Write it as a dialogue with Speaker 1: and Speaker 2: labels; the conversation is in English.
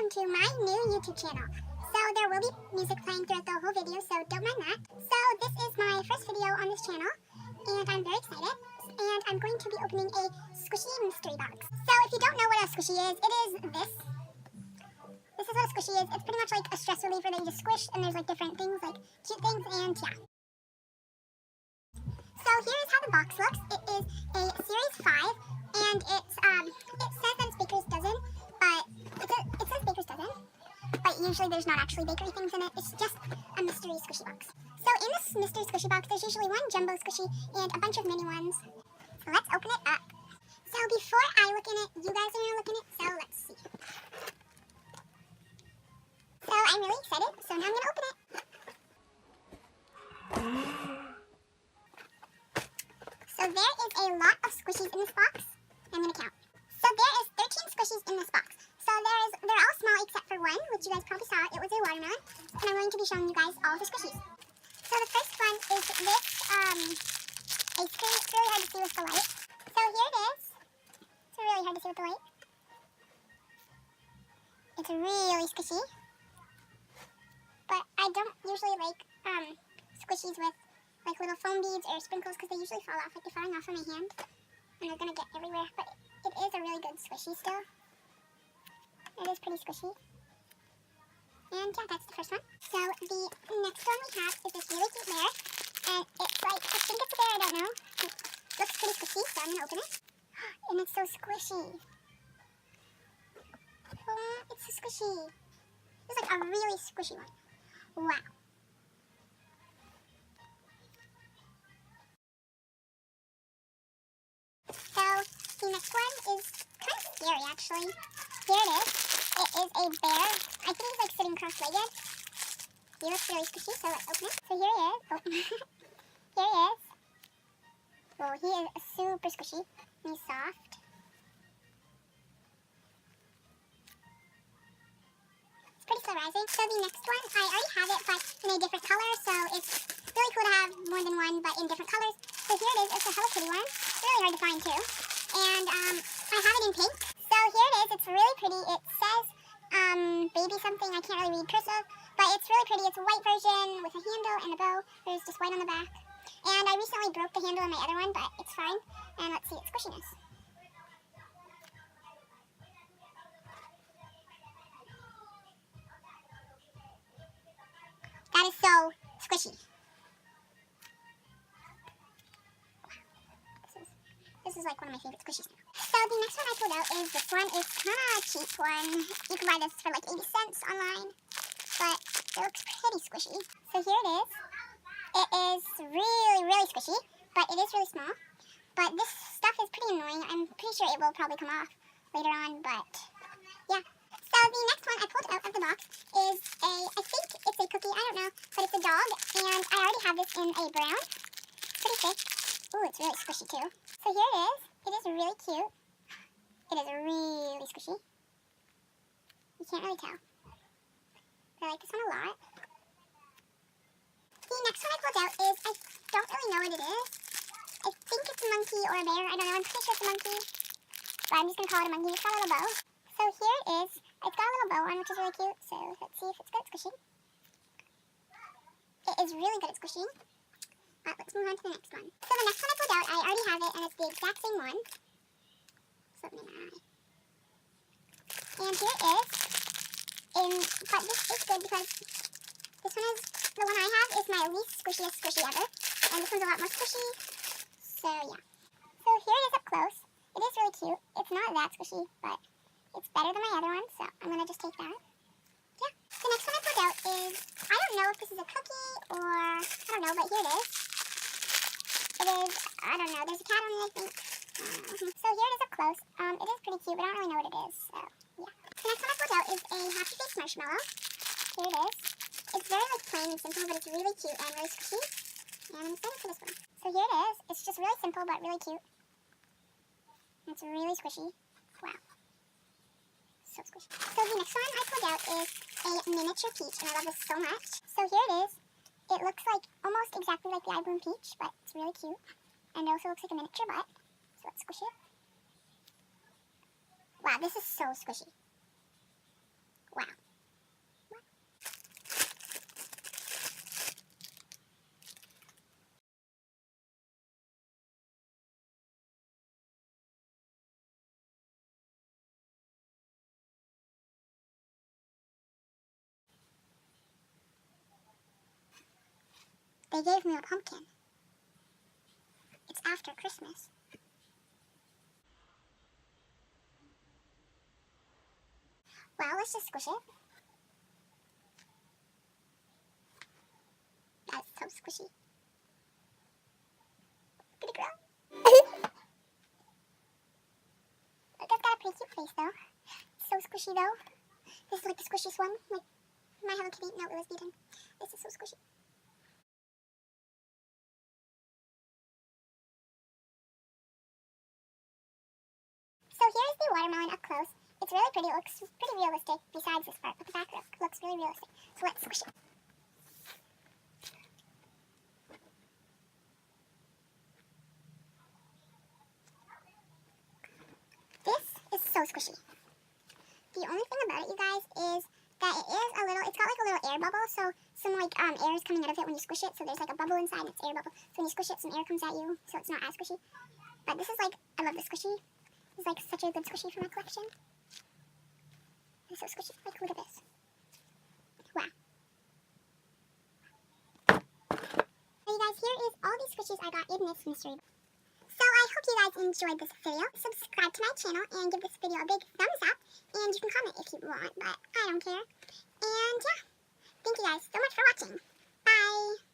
Speaker 1: to my new YouTube channel. So there will be music playing throughout the whole video, so don't mind that. So this is my first video on this channel, and I'm very excited. And I'm going to be opening a squishy mystery box. So if you don't know what a squishy is, it is this. This is what a squishy is. It's pretty much like a stress reliever that you just squish, and there's like different things, like cute things, and yeah. So here is how the box looks. It is a Series 5, and it says that it's Baker's Dozen, but it says Baker's Dozen, but usually there's not actually bakery things in it. It's just a mystery squishy box. So in this mystery squishy box, there's usually one jumbo squishy and a bunch of mini ones. So let's open it up. So before I look in it, you guys are gonna look in it. So let's see. So I'm really excited. So now I'm gonna open it. So there is a lot of squishies in this box. I'm gonna count. So there is 13 squishies in this box. So they're all small except for one, which you guys probably saw. It was a watermelon. And I'm going to be showing you guys all the squishies. So the first one is this ice cream. It's really hard to see with the light. So here it is. It's really hard to see with the light. It's really squishy. But I don't usually like squishies with like little foam beads or sprinkles because they usually fall off. Like they're falling off from my hand and they're gonna get everywhere. But it is a really good squishy still. It is pretty squishy. And yeah, that's the first one. So the next one we have is this really cute bear. And it's like, I think it's a bear, I don't know. It looks pretty squishy, so I'm gonna open it. And it's so squishy. Oh, it's so squishy. It's like a really squishy one. Wow. So the next one is kind of scary actually. Here it is. It is a bear. I think he's like sitting cross-legged. He looks really squishy, so let's open it. So here he is. Oh. Here he is. Well, he is super squishy. And he's soft. It's pretty slow rising. So the next one, I already have it, but in a different color. So it's really cool to have more than one, but in different colors. So here it is. It's a Hello Kitty one. It's really hard to find too. And I have it in pink. So here it is. It's really pretty. It says baby something. I can't really read cursive, but it's really pretty. It's a white version with a handle and a bow. There's just white on the back. And I recently broke the handle on my other one, but it's fine. And let's see its squishiness. That is so squishy. This is like one of my favorite squishies now. So the next one I pulled out is this one. It's kind of a cheap one. You can buy this for like 80 cents online, but it looks pretty squishy. So here it is. It is really, really squishy, but it is really small. But this stuff is pretty annoying. I'm pretty sure it will probably come off later on, but yeah. So the next one I pulled out of the box is I think it's a cookie, I don't know, but it's a dog, and I already have this in a brown. Pretty thick. Ooh, it's really squishy too. So here it is. It is really cute. It is really squishy. You can't really tell. But I like this one a lot. The next one I pulled out is, I don't really know what it is. I think it's a monkey or a bear. I don't know. I'm pretty sure it's a monkey. But I'm just going to call it a monkey. It's got a little bow. So here it is. It's got a little bow on, which is really cute. So let's see if it's good at squishing. It is really good at squishing. But let's move on to the next one. So the next one I pulled out, I already have it, and it's the exact same one. Something in my eye. And here it is. But this is good because this one is, the one I have is my least squishiest squishy ever. And this one's a lot more squishy. So yeah. So here it is up close. It is really cute. It's not that squishy, but it's better than my other one, so I'm going to just take that. Yeah. The next one I pulled out is, I don't know if this is a cookie or, I don't know, but here it is. It is, I don't know, there's a cat on it, I think. So here it is up close. It is pretty cute, but I don't really know what it is, so yeah. The next one I pulled out is a Happy Face marshmallow. Here it is. It's very like plain and simple, but it's really cute and really squishy. And I'm excited for this one. So here it is. It's just really simple, but really cute. It's really squishy. Wow. So squishy. So the next one I pulled out is a miniature peach, and I love this so much. So here it is. It looks like almost exactly like the iBloom peach, but it's really cute. And it also looks like a miniature butt. So let's squish it. Wow, this is so squishy. Wow. They gave me a pumpkin. It's after Christmas. Well, let's just squish it. That's so squishy. Good girl. That's got a pretty cute face, though. So squishy, though. This is like the squishiest one. Like my Hello Kitty. No, it was beaten. This is so squishy. So here's the watermelon up close. It's really pretty. It looks pretty realistic besides this part, but the back looks really realistic. So let's squish it. This is so squishy. The only thing about it, you guys, is that it is a little, it's got like a little air bubble, so some like air is coming out of it when you squish it, so there's like a bubble inside and it's air bubble. So when you squish it, some air comes at you, so it's not as squishy. But this is like, I love the squishy. It's like such a good squishy for my collection. It's so squishy. Like, look at this. Wow. So you guys, here is all these squishies I got in this mystery box. So I hope you guys enjoyed this video. Subscribe to my channel and give this video a big thumbs up. And you can comment if you want, but I don't care. And yeah, thank you guys so much for watching. Bye!